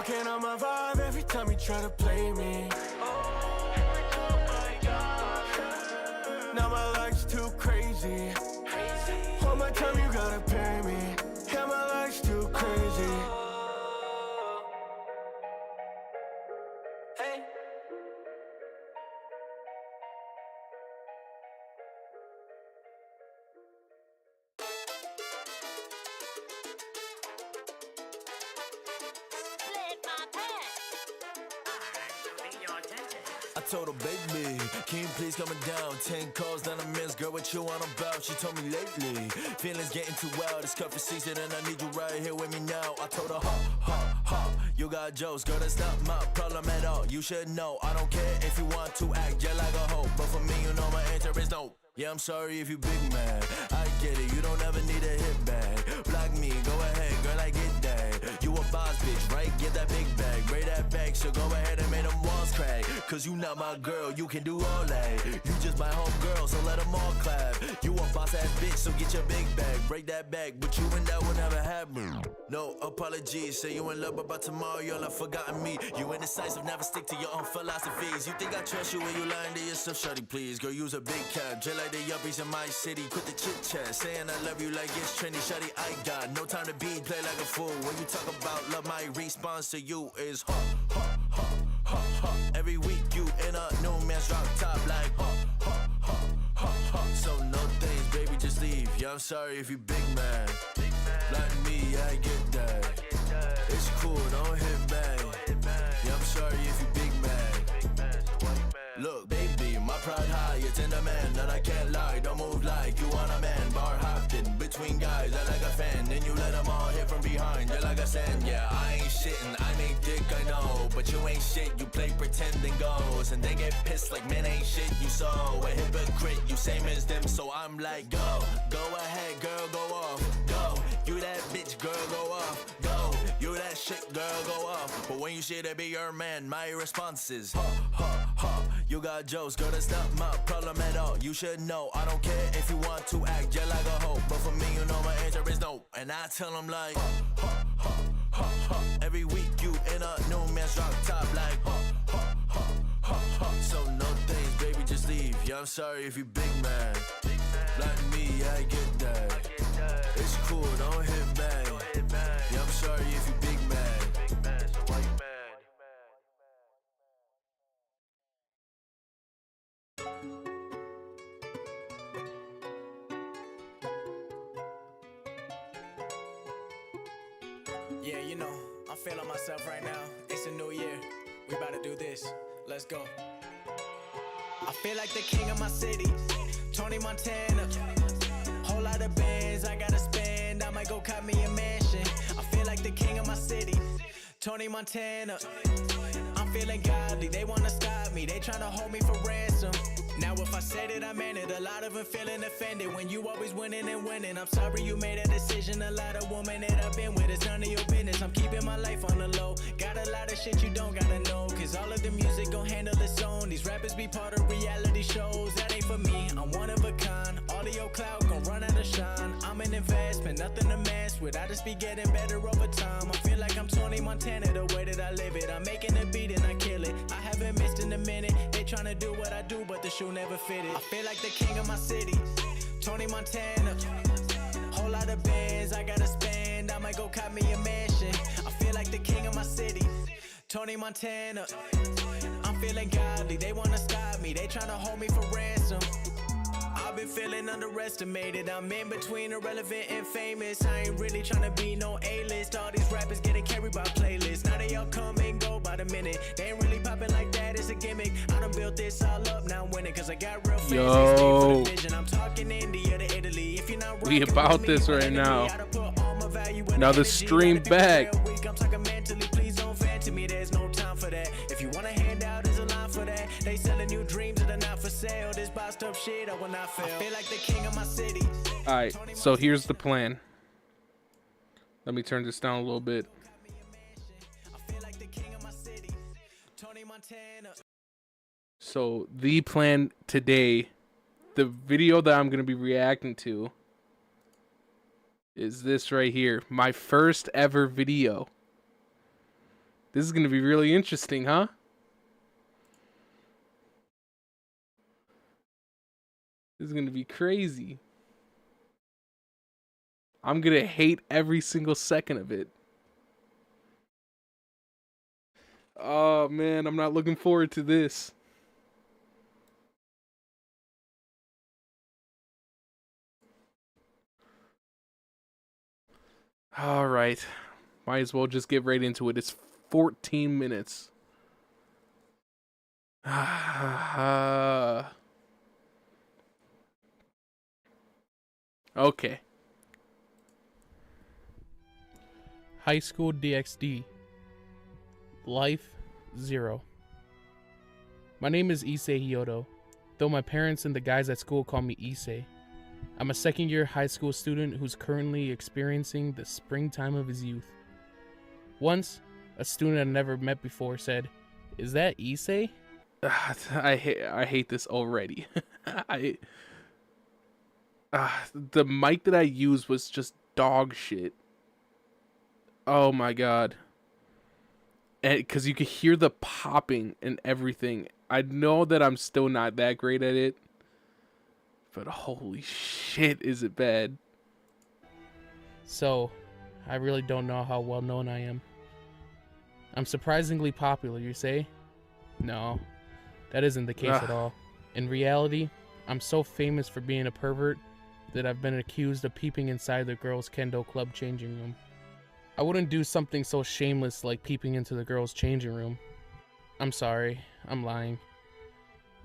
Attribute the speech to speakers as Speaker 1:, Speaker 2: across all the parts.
Speaker 1: Walking on my vibe every time you try to play me. Now my life's too crazy. All my time you gotta pay me. Yeah, my life's too crazy. Hey. I told her, baby, can you please come down? 10 calls that I missed, girl, what you on about? She told me lately, feelings getting too wild. It's cuffing season and I need you right here with me now. I told her, you got jokes, girl, that's not my problem at all. You should know, I don't care if you want to act just like a hoe, but for me, you know my answer is no. Yeah, I'm sorry if you big man, I get it, you don't ever need a hit bag. Block me, go ahead, girl, I get that. You a boss bitch, right? Get that big bag, braid that back, so go ahead and make them walls crack. Cause you not my girl, you can do all that. You just my home girl, so let them all clap. You a boss ass bitch, so get your big bag, break that back, but you and that will never happen. No apologies, say you in love, but by tomorrow you'll have forgotten me. You indecisive, never stick to your own philosophies. You think I trust you when you lying to yourself, shawty, please. Girl, use a big cap, just like the yuppies in my city. Quit the chit chat, saying I love you like it's trendy, shawty, I got no time to be, play like a fool. When you talk about love, my response to you is every week you in a new man's drop top like so no things, baby, just leave. Yeah, I'm sorry if you big man. Like me, I get that. It's cool, don't hit back. Yeah, I'm sorry if you big man. Look, baby, my pride high, it's in the man, and I can't lie. Don't move like you want a man. Bar hopping between guys, I like a fan. Then you let them all hit from behind, you're like a sand. Yeah, I ain't shitting, I make dick, I know. But you ain't shit, you play pretend and goes. And they get pissed like, man, ain't shit, you so a hypocrite, you same as them. So I'm like, go ahead, girl, go off. Go, you that bitch, girl, go off. Go, you that shit, girl, go off. But when you say to be your man, my response is you got jokes, girl, that's not my problem at all. You should know, I don't care if you want to act just like a hoe, but for me, you know my answer is no. And I tell them like every week you in a new man's drop top like so no things, baby, just leave. Yeah, I'm sorry if you big man. Like me, I get that. It's cool, don't hit back. Yeah, I'm sorry if you big man. So why you mad?
Speaker 2: Yeah, you know, I'm feeling myself right now. It's a new year. We about to do this. Let's go. I feel like the king of my city, Tony Montana. Whole lot of bands I gotta spend. I might go cop me a mansion. I feel like the king of my city, Tony Montana. I'm feeling godly, they wanna stop me. They tryna hold me for ransom. Now if I said it, I meant it. A lot of them feeling offended when you always winning and winning. I'm sorry you made a decision. A lot of women that I've been with, it's none of your business. I'm keeping my life on the low. Got a lot of shit you don't gotta know, cause all of the music gon' handle its own. These rappers be part of reality shows. That ain't for me, I'm one of a kind. All of your clout gon' run out of shine. I'm an investment, nothing to mess with. I just be getting better over time. I feel like I'm Tony Montana, the way that I live it. I'm making a beat and I kill it. I haven't missed in a minute. They tryna do what I do, but the shoe never fitted. I feel like the king of my city, Tony Montana. Whole lot of bands I gotta spend. I might go cop me a mansion. I feel like the king of my city, Tony Montana. I'm feeling godly, they wanna stop me. They tryna hold me for ransom. I've been feeling underestimated. I'm in between irrelevant and famous. I ain't really tryna be no A-list. All these rappers getting carried by playlists. Now they all come and go by the minute. They ain't really popping like that, it's a gimmick. I done built this all up, now I'm winning. Cause I got real fans, they stay for the vision. I'm talking India to Italy. If you're not
Speaker 3: We about this right now. Now the stream back.
Speaker 2: I'm talking mentally, please don't fan to me. There's no time for that. If you want a handout, there's a line for that. They selling you dreams that are not for sale. This bossed up shit, I will not fail. I feel like the king of my city.
Speaker 3: Alright, so here's the plan. Let me turn this down a little bit. So the plan today, the video that I'm going to be reacting to is this right here. My first ever video. This is going to be really interesting, huh? This is going to be crazy. I'm going to hate every single second of it. Oh, man, I'm not looking forward to this. All right. Might as well just get right into it. It's 14 minutes. Okay. High School DxD. Life 0. My name is Issei Hyodo, though my parents and the guys at school call me Issei. I'm a second-year high school student who's currently experiencing the springtime of his youth. Once, a student I'd never met before said, "Is that Issei?" I hate this already. The mic that I used was just dog shit. Oh my god. Because you could hear the popping and everything. I know that I'm still not that great at it, but holy shit, is it bad. So, I really don't know how well known I am. I'm surprisingly popular, you say? No, that isn't the case at all. In reality, I'm so famous for being a pervert that I've been accused of peeping inside the girls' kendo club changing room. I wouldn't do something so shameless like peeping into the girls' changing room. I'm sorry, I'm lying.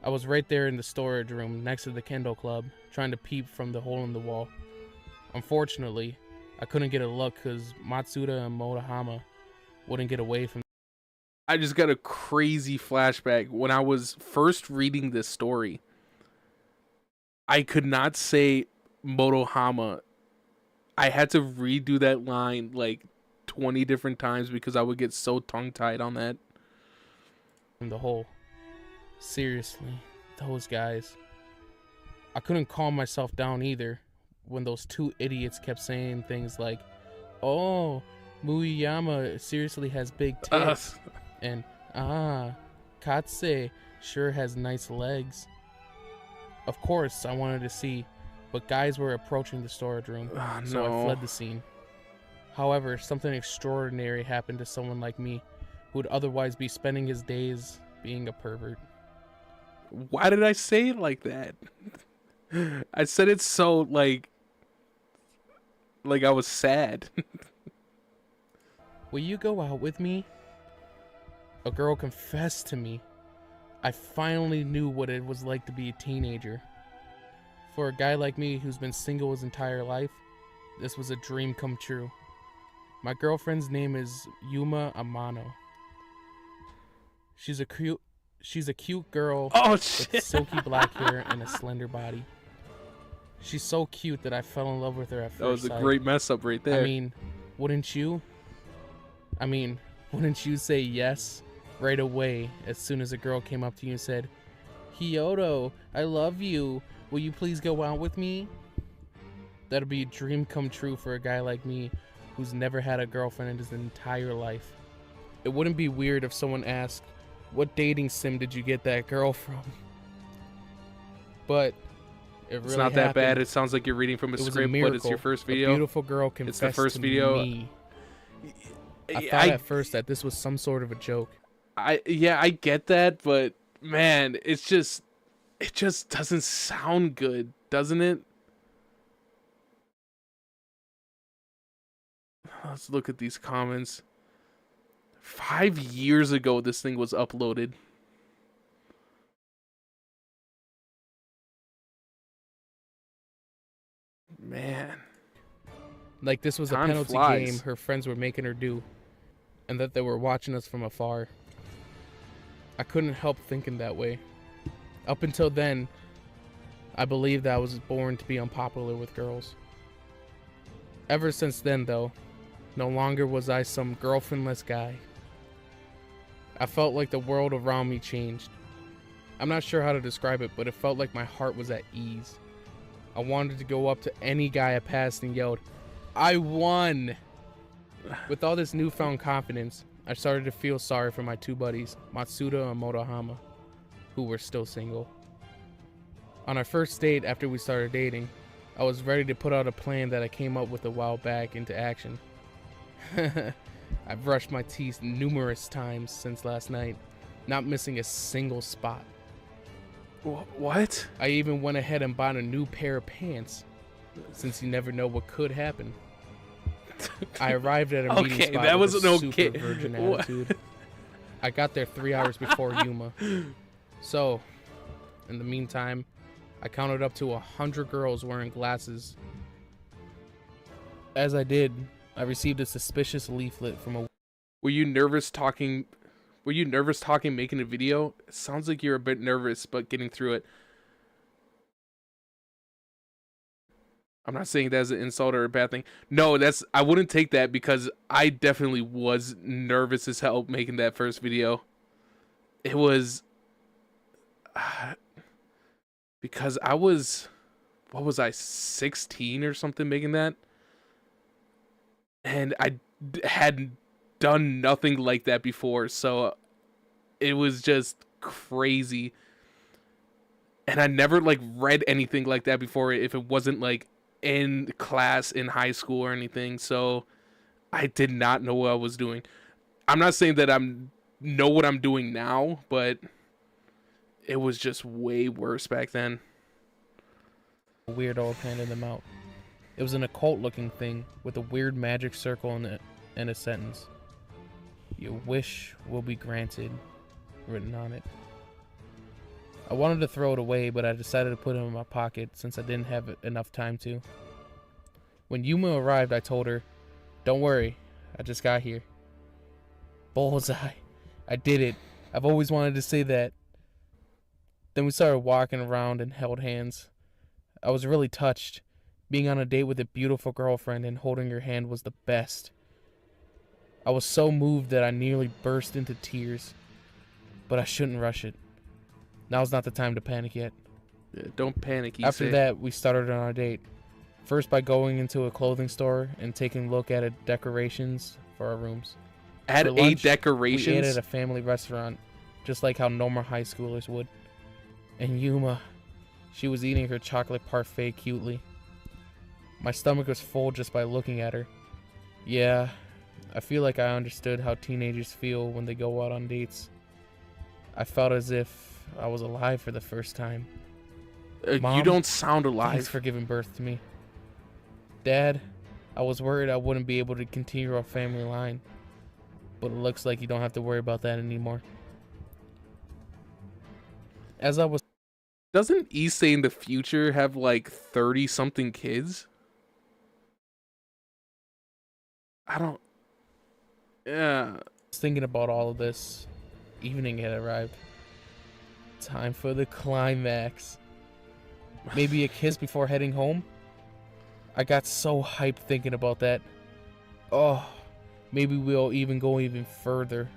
Speaker 3: I was right there in the storage room next to the kendo club, trying to peep from the hole in the wall. Unfortunately, I couldn't get a look because Matsuda and Motohama wouldn't get away from. I just got a crazy flashback. When I was first reading this story, I could not say Motohama. I had to redo that line like 20 different times because I would get so tongue-tied on that. In the hole. Seriously, those guys. I couldn't calm myself down either when those two idiots kept saying things like, "Oh, Muiyama seriously has big tits," and Katse sure has nice legs. Of course, I wanted to see, but guys were approaching the storage room, so I fled the scene. However, something extraordinary happened to someone like me, who would otherwise be spending his days being a pervert. Why did I say it like that? I said it so like I was sad. Will you go out with me? A girl confessed to me. I finally knew what it was like to be a teenager. For a guy like me who's been single his entire life, this was a dream come true. My girlfriend's name is Yuma Amano. She's a cute girl with silky black hair and a slender body. She's so cute that I fell in love with her at first sight. That was a great mess up right there. I mean, wouldn't you say yes right away as soon as a girl came up to you and said, "Hyodo, I love you. Will you please go out with me?" That'd be a dream come true for a guy like me who's never had a girlfriend in his entire life. It wouldn't be weird if someone asked, "What dating sim did you get that girl from?" But it really happened. That bad. It sounds like you're reading from a script, but it's your first video. A beautiful girl confessed to me. It's the first video. I thought at first that this was some sort of a joke. I get that, but man, it just doesn't sound good, doesn't it? Let's look at these comments. 5 years ago, this thing was uploaded. Man. Like this was a penalty game her friends were making her do, and that they were watching us from afar. I couldn't help thinking that way. Up until then, I believed that I was born to be unpopular with girls. Ever since then, though, no longer was I some girlfriendless guy. I felt like the world around me changed. I'm not sure how to describe it, but it felt like my heart was at ease. I wanted to go up to any guy I passed and yelled, "I won!" With all this newfound confidence, I started to feel sorry for my two buddies, Matsuda and Motohama, who were still single. On our first date after we started dating, I was ready to put out a plan that I came up with a while back into action. I've brushed my teeth numerous times since last night, not missing a single spot.
Speaker 4: What?
Speaker 3: I even went ahead and bought a new pair of pants, since you never know what could happen. I arrived at a meeting spot
Speaker 4: that
Speaker 3: with
Speaker 4: was
Speaker 3: a
Speaker 4: an
Speaker 3: super
Speaker 4: okay.
Speaker 3: virgin
Speaker 4: What?
Speaker 3: attitude. I got there 3 hours before Yuma. So, in the meantime, I counted up to 100 girls wearing glasses. As I did, I received a suspicious leaflet from a...
Speaker 4: Were you nervous talking making a video? It sounds like you're a bit nervous, but getting through it. I'm not saying that as an insult or a bad thing. No, I wouldn't take that, because I definitely was nervous as hell making that first video. It was because I was, what was I, 16 or something making that? And I had done nothing like that before, so it was just crazy. And I never like read anything like that before, if it wasn't like in class in high school or anything. So I did not know what I was doing. I'm not saying that know what I'm doing now, but it was just way worse back then.
Speaker 3: weirdo handed them out. It was an occult looking thing with a weird magic circle in it and a sentence. Your wish will be granted, written on it. I wanted to throw it away, but I decided to put it in my pocket since I didn't have enough time to. When Yuma arrived, I told her, "Don't worry, I just got here." Bullseye. I did it. I've always wanted to say that. Then we started walking around and held hands. I was really touched. Being on a date with a beautiful girlfriend and holding her hand was the best. I was so moved that I nearly burst into tears. But I shouldn't rush it. Now's not the time to panic yet.
Speaker 4: Yeah, don't panic.
Speaker 3: After that, we started on our date. First by going into a clothing store and taking a look at decorations for our rooms.
Speaker 4: At
Speaker 3: For lunch,
Speaker 4: decorations?
Speaker 3: We ate at a family restaurant, just like how normal high schoolers would. And Yuma, she was eating her chocolate parfait cutely. My stomach was full just by looking at her. Yeah, I feel like I understood how teenagers feel when they go out on dates. I felt as if I was alive for the first time. Mom,
Speaker 4: you don't sound alive.
Speaker 3: Thanks for giving birth to me. Dad, I was worried I wouldn't be able to continue our family line. But it looks like you don't have to worry about that anymore. As I was...
Speaker 4: Doesn't Issei in the future have like 30-something kids? I don't... Yeah.
Speaker 3: thinking about all of this, evening had arrived. Time for the climax. Maybe a kiss before heading home? I got so hyped thinking about that. Oh, maybe we'll even go even further.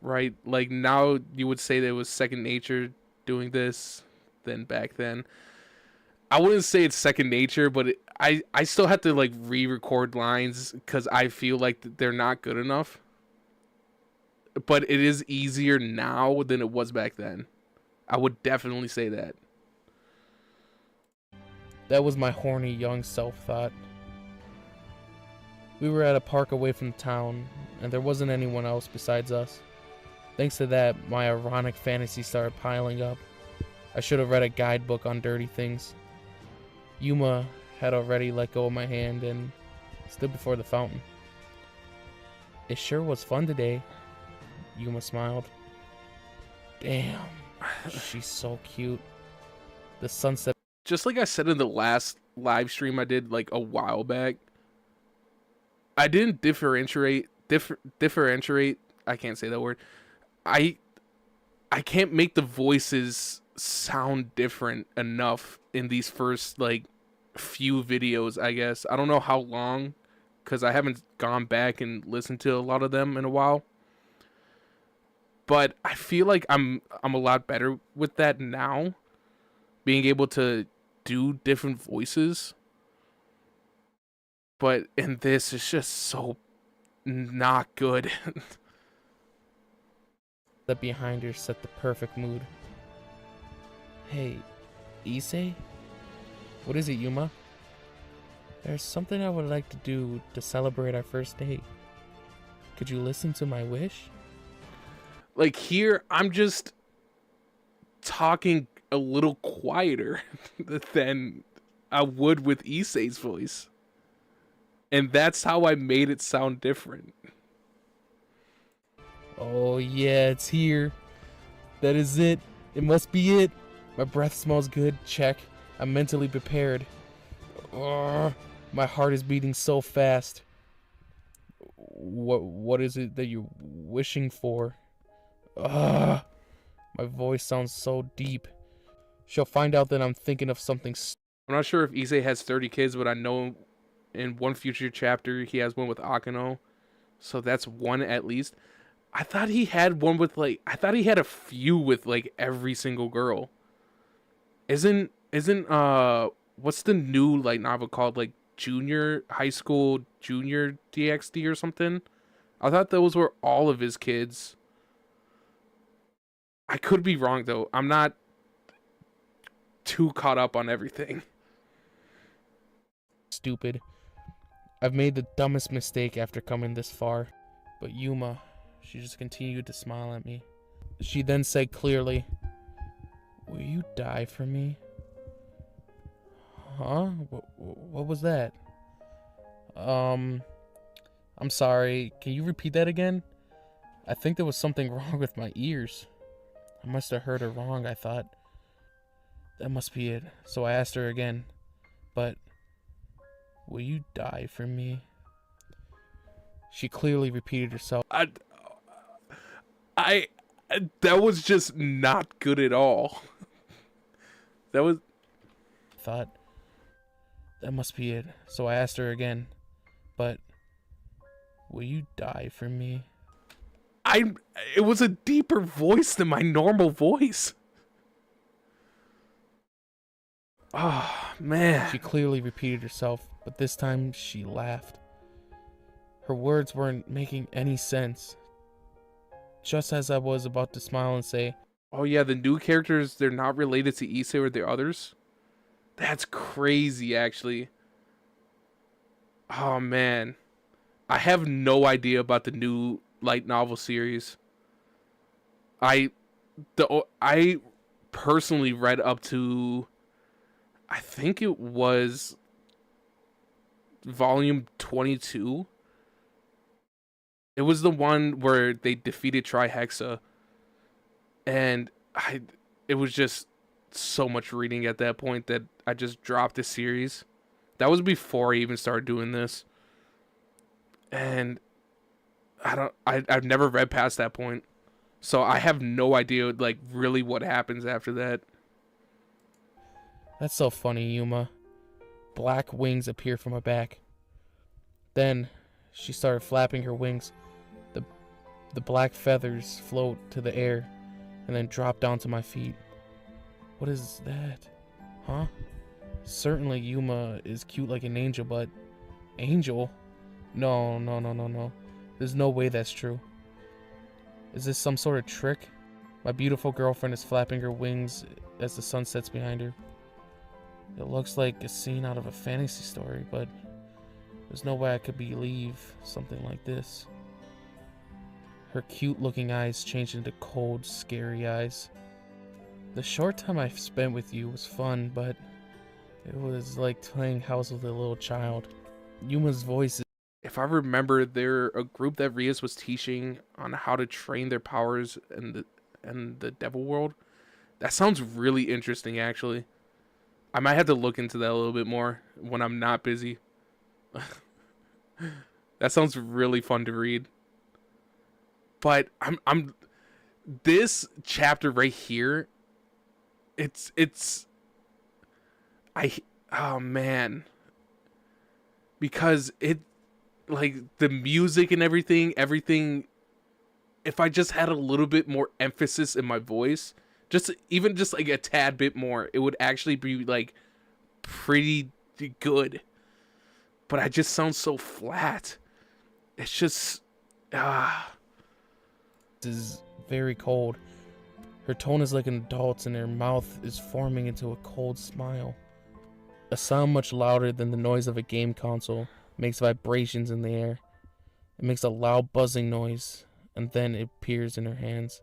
Speaker 4: Right, like now you would say that it was second nature doing this than back then. I wouldn't say it's second nature, but I still have to like re-record lines because I feel like they're not good enough. But it is easier now than it was back then. I would definitely say that.
Speaker 3: That was my horny young self thought. We were at a park away from town, and there wasn't anyone else besides us. Thanks to that, my ironic fantasy started piling up. I should have read a guidebook on dirty things. Yuma had already let go of my hand and stood before the fountain. It sure was fun today, Yuma smiled. Damn, she's so cute. The sunset...
Speaker 4: Just like I said in the last live stream I did like a while back, I didn't differentiate, I can't say that word. I can't make the voices sound different enough in these first like few videos, I guess. I don't know how long, because I haven't gone back and listened to a lot of them in a while. But I feel like I'm a lot better with that now, being able to do different voices. But in this, it's just so not good.
Speaker 3: That behind her set the perfect mood. Hey, Issei? What is it, Yuma? There's something I would like to do to celebrate our first date. Could you listen to my wish?
Speaker 4: Like here, I'm just talking a little quieter than I would with Issei's voice. And that's how I made it sound different.
Speaker 3: Oh yeah, it's here. That is it. It must be it. My breath smells good. Check. I'm mentally prepared. Ugh, my heart is beating so fast. What is it that you're wishing for? Ugh, my voice sounds so deep. She'll find out that I'm thinking of something.
Speaker 4: I'm not sure if Issei has 30 kids, but I know in one future chapter he has one with Akeno. So that's one at least. I thought he had one with I thought he had a few with every single girl. Isn't what's the new light novel called? Junior High School Junior DxD or something? I thought those were all of his kids. I could be wrong though. I'm not too caught up on everything.
Speaker 3: Stupid. I've made the dumbest mistake after coming this far. But Yuma, she just continued to smile at me. She then said clearly, "Will you die for me?" Huh? What was that? I'm sorry. Can you repeat that again? I think there was something wrong with my ears. I must have heard her wrong, I thought. That must be it. So I asked her again. But, will you die for me? She clearly repeated herself.
Speaker 4: I that was just not good at all. That was...
Speaker 3: Thought, that must be it. So I asked her again. But, will you die for me?
Speaker 4: It was a deeper voice than my normal voice. Oh, man.
Speaker 3: She clearly repeated herself, but this time she laughed. Her words weren't making any sense. Just as I was about to smile and say,
Speaker 4: "Oh yeah, the new characters, they're not related to Issei or the others?" That's crazy, actually. Oh, man. I have no idea about the new light novel series. I personally read up to, I think it was volume 22. It was the one where they defeated Trihexa, and it was just so much reading at that point that I just dropped the series. That was before I even started doing this, and I've never read past that point, so I have no idea really what happens after that.
Speaker 3: "That's so funny, Yuma." Black wings appear from her back. Then she started flapping her wings. The black feathers float to the air and then drop down to my feet. What is that? Huh? Certainly Yuma is cute like an angel, but... Angel? No. There's no way that's true. Is this some sort of trick? My beautiful girlfriend is flapping her wings as the sun sets behind her. It looks like a scene out of a fantasy story, but there's no way I could believe something like this. Her cute-looking eyes changed into cold, scary eyes. The short time I've spent with you was fun, but it was like playing house with a little child. Yuma's voice is...
Speaker 4: If I remember, they're a group that Rias was teaching on how to train their powers in the devil world. That sounds really interesting, actually. I might have to look into that a little bit more when I'm not busy. That sounds really fun to read. But I'm this chapter right here, oh man. Because it, the music and everything, if I just had a little bit more emphasis in my voice, even just a tad bit more, it would actually be pretty good. But I just sound so flat. It's just
Speaker 3: Is very cold. Her tone is like an adult's, and her mouth is forming into a cold smile. A sound much louder than the noise of a game console makes vibrations in the air. It makes a loud buzzing noise, and then it appears in her hands.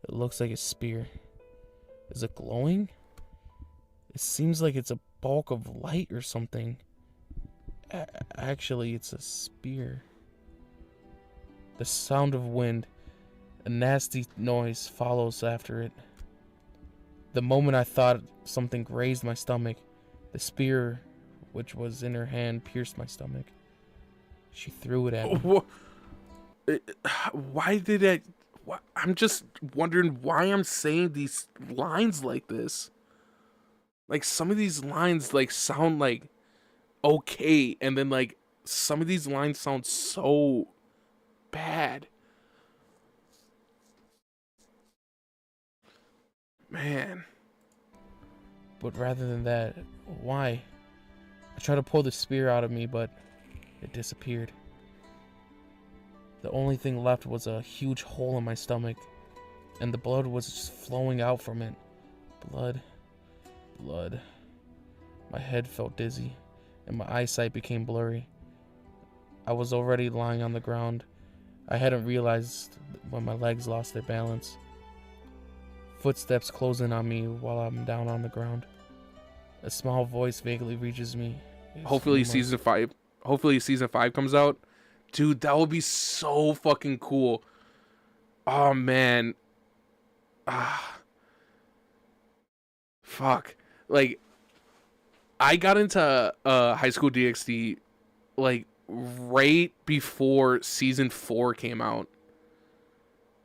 Speaker 3: It looks like a spear. Is it glowing? It seems like it's a bulk of light or something. Actually, it's a spear. The sound of wind, a nasty noise, follows after it. The moment I thought something grazed my stomach, the spear, which was in her hand, pierced my stomach. She threw it at me.
Speaker 4: Why did I? I'm just wondering why I'm saying these lines like this. Like, some of these lines like sound like okay, and then like some of these lines sound so bad. Man.
Speaker 3: But rather than that, why? I tried to pull the spear out of me, but it disappeared. The only thing left was a huge hole in my stomach, and the blood was just flowing out from it. Blood. My head felt dizzy, and my eyesight became blurry. I was already lying on the ground. I hadn't realized when my legs lost their balance. Footsteps close in on me while I'm down on the ground. A small voice vaguely reaches me.
Speaker 4: Hopefully season 5 comes out. Dude, that would be so fucking cool. Oh man. Fuck. Like, I got into High School DxD like right before season 4 came out.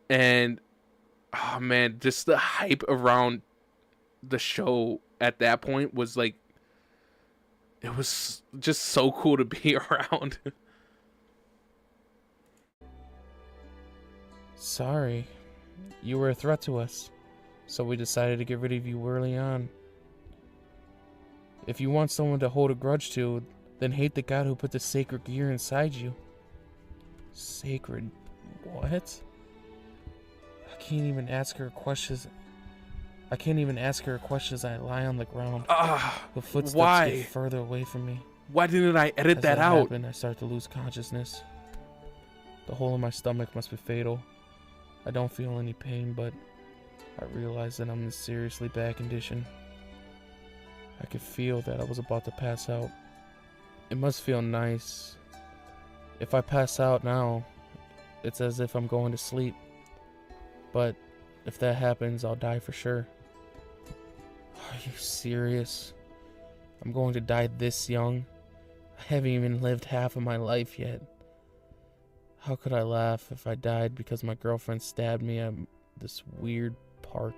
Speaker 4: And oh man, just the hype around the show at that point was like, it was just so cool to be around.
Speaker 3: Sorry, you were a threat to us, so we decided to get rid of you early on. If you want someone to hold a grudge to, then hate the god who put the sacred gear inside you. Sacred what? I can't even ask her questions as I lie on the ground. The footsteps get further away from me.
Speaker 4: Why didn't I edit that out?
Speaker 3: Happened, I start to lose consciousness. The hole in my stomach must be fatal. I don't feel any pain, but I realize that I'm in seriously bad condition. I could feel that I was about to pass out. It must feel nice. If I pass out now, it's as if I'm going to sleep. But if that happens, I'll die for sure. Are you serious? I'm going to die this young? I haven't even lived half of my life yet. How could I laugh if I died because my girlfriend stabbed me at this weird park?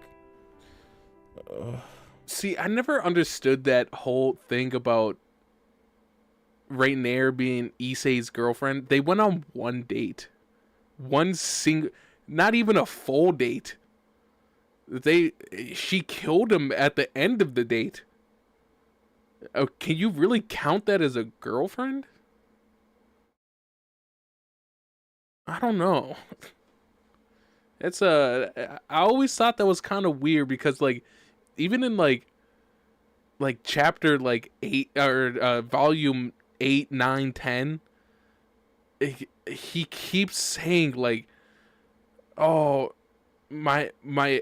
Speaker 4: See, I never understood that whole thing about Rainier being Issei's girlfriend. They went on one date. Not even a full date. She killed him at the end of the date. Can you really count that as a girlfriend? I don't know. I always thought that was kind of weird because, like, even in like chapter like 8 or volume 8, 9, 10, he keeps saying like, oh, my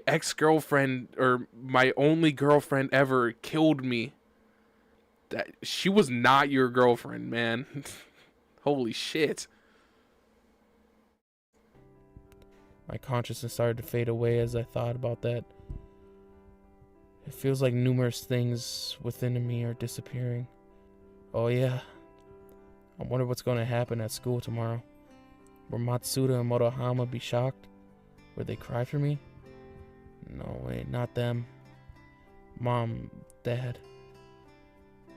Speaker 4: ex-girlfriend or my only girlfriend ever killed me. That she was not your girlfriend, man. Holy shit.
Speaker 3: My consciousness started to fade away as I thought about that. It feels like numerous things within me are disappearing. Oh yeah. I wonder what's going to happen at school tomorrow. Will Matsuda and Motohama be shocked? Will they cry for me? No, wait, not them. Mom, Dad.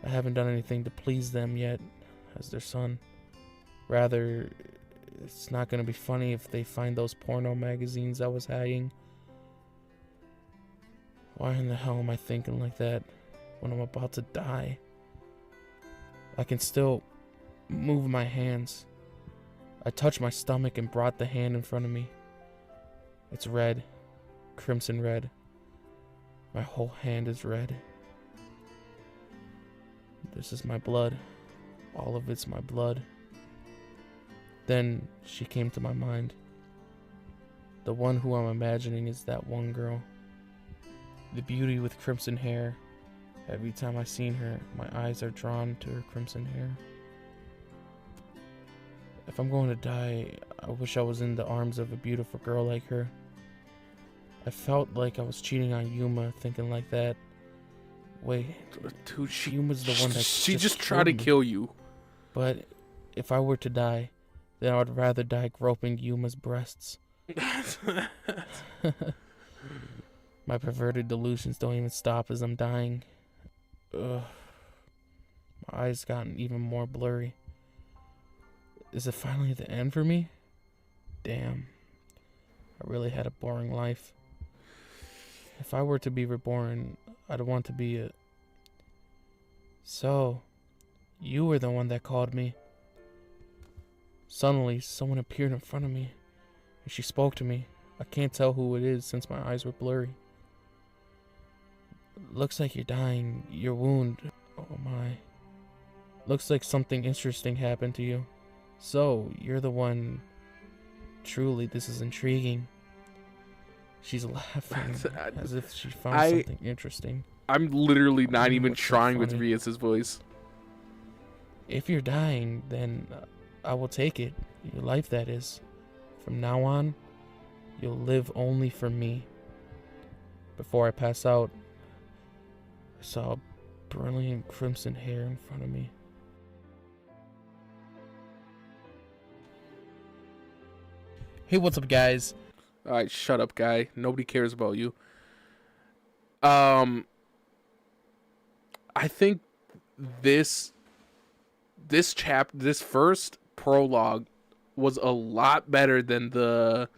Speaker 3: I haven't done anything to please them yet as their son. Rather, it's not going to be funny if they find those porno magazines I was hiding. Why in the hell am I thinking like that when I'm about to die? I can still move my hands. I touched my stomach and brought the hand in front of me. It's red, crimson red. My whole hand is red. This is my blood. All of it's my blood. Then she came to my mind. The one who I'm imagining is that one girl. The beauty with crimson hair. Every time I seen her, my eyes are drawn to her crimson hair. If I'm going to die, I wish I was in the arms of a beautiful girl like her. I felt like I was cheating on Yuma, thinking like that. Wait,
Speaker 4: Dude,
Speaker 3: Yuma's the one that
Speaker 4: she just tried to
Speaker 3: killed me.
Speaker 4: kill you.
Speaker 3: But if I were to die, then I would rather die groping Yuma's breasts. My perverted delusions don't even stop as I'm dying. Ugh. My eyes gotten even more blurry. Is it finally the end for me? Damn. I really had a boring life. If I were to be reborn, I'd want to be a... So, you were the one that called me. Suddenly, someone appeared in front of me, and she spoke to me. I can't tell who it is since my eyes were blurry. Looks like you're dying. Your wound. Oh my. Looks like something interesting happened to you. So, you're the one... Truly, this is intriguing. She's laughing as if she found something interesting.
Speaker 4: I'm literally not even
Speaker 3: What's so
Speaker 4: trying with
Speaker 3: funny?
Speaker 4: Rias' voice.
Speaker 3: If you're dying, then I will take it. Your life, that is. From now on, you'll live only for me. Before I pass out, I saw brilliant crimson hair in front of me. Hey, what's up, guys?
Speaker 4: Alright, shut up, guy. Nobody cares about you. I think this first prologue was a lot better than the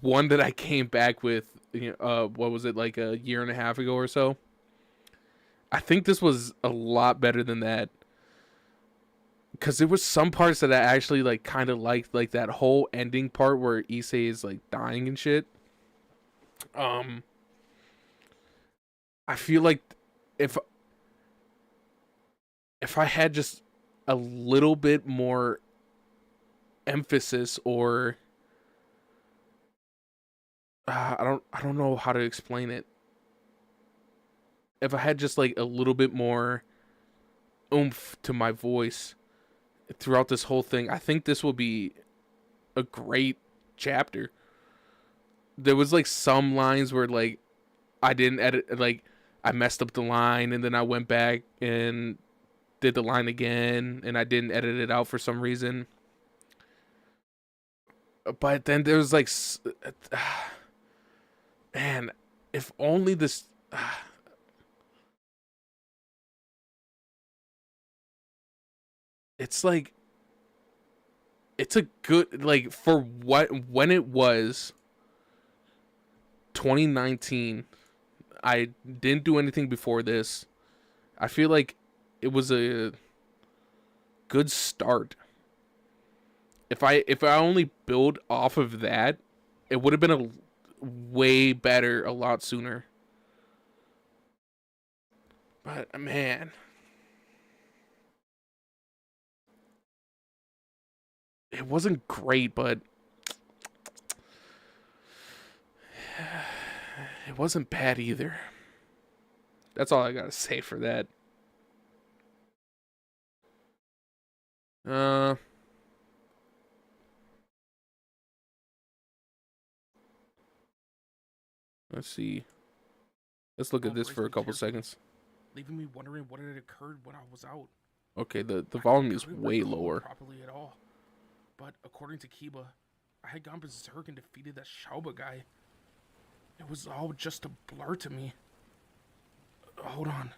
Speaker 4: one that I came back with, what was it, like a year and a half ago or so? I think this was a lot better than that. Because there was some parts that I actually like kind of liked, like that whole ending part where Issei is like dying and shit. I feel like if I had just a little bit more emphasis, or I don't know how to explain it. If I had just like a little bit more oomph to my voice throughout this whole thing, I think this will be a great chapter. There was like some lines where like I didn't edit, like I messed up the line and then I went back and did the line again and I didn't edit it out for some reason. But then there was like man, if only this it's like, it's a good, like, for what, when it was 2019, I didn't do anything before this. I feel like it was a good start. If I only build off of that, it would have been a way better a lot sooner. But man, it wasn't great, but it wasn't bad either. That's all I gotta say for that. Let's see. Let's look at this for a couple seconds.
Speaker 5: Leaving me wondering what had occurred when I was out.
Speaker 4: Okay, the
Speaker 5: I
Speaker 4: volume is
Speaker 5: couldn't
Speaker 4: way
Speaker 5: recall
Speaker 4: lower.
Speaker 5: properly at all. But according to Kiba, I had gone berserk and defeated that Shauba guy. It was all just a blur to me. Hold on.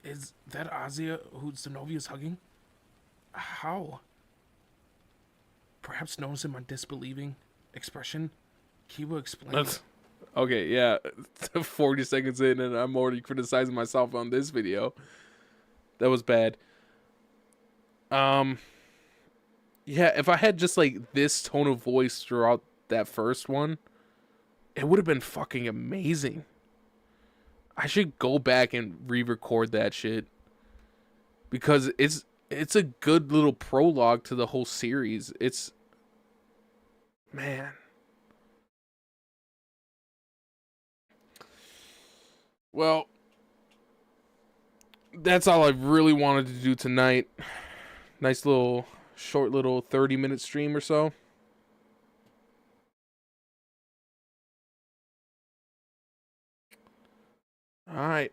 Speaker 5: Is that Azia who Zenovia's hugging? How? Perhaps noticing my disbelieving expression, Kiba explained.
Speaker 4: That's okay, yeah. 40 seconds in and I'm already criticizing myself on this video. That was bad. Yeah, if I had just like this tone of voice throughout that first one, it would have been fucking amazing. I should go back and re-record that shit because it's a good little prologue to the whole series. It's, man. Well, that's all I really wanted to do tonight. Nice little short little 30-minute stream or so. All right.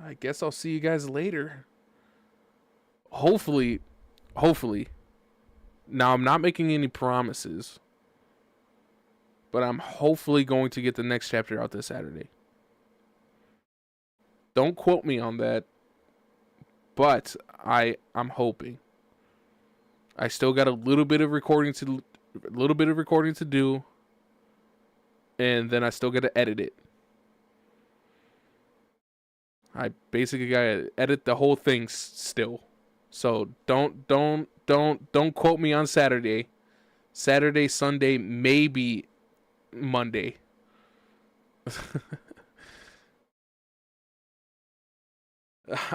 Speaker 4: I guess I'll see you guys later. Hopefully. Now, I'm not making any promises, but I'm hopefully going to get the next chapter out this Saturday. Don't quote me on that, but I'm hoping. I still got a little bit of recording to do, and then I still got to edit it. I basically got to edit the whole thing still. So don't quote me on Saturday. Saturday, Sunday, maybe Monday.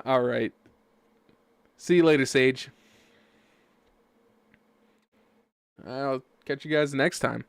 Speaker 4: All right. See you later, Sage. I'll catch you guys next time.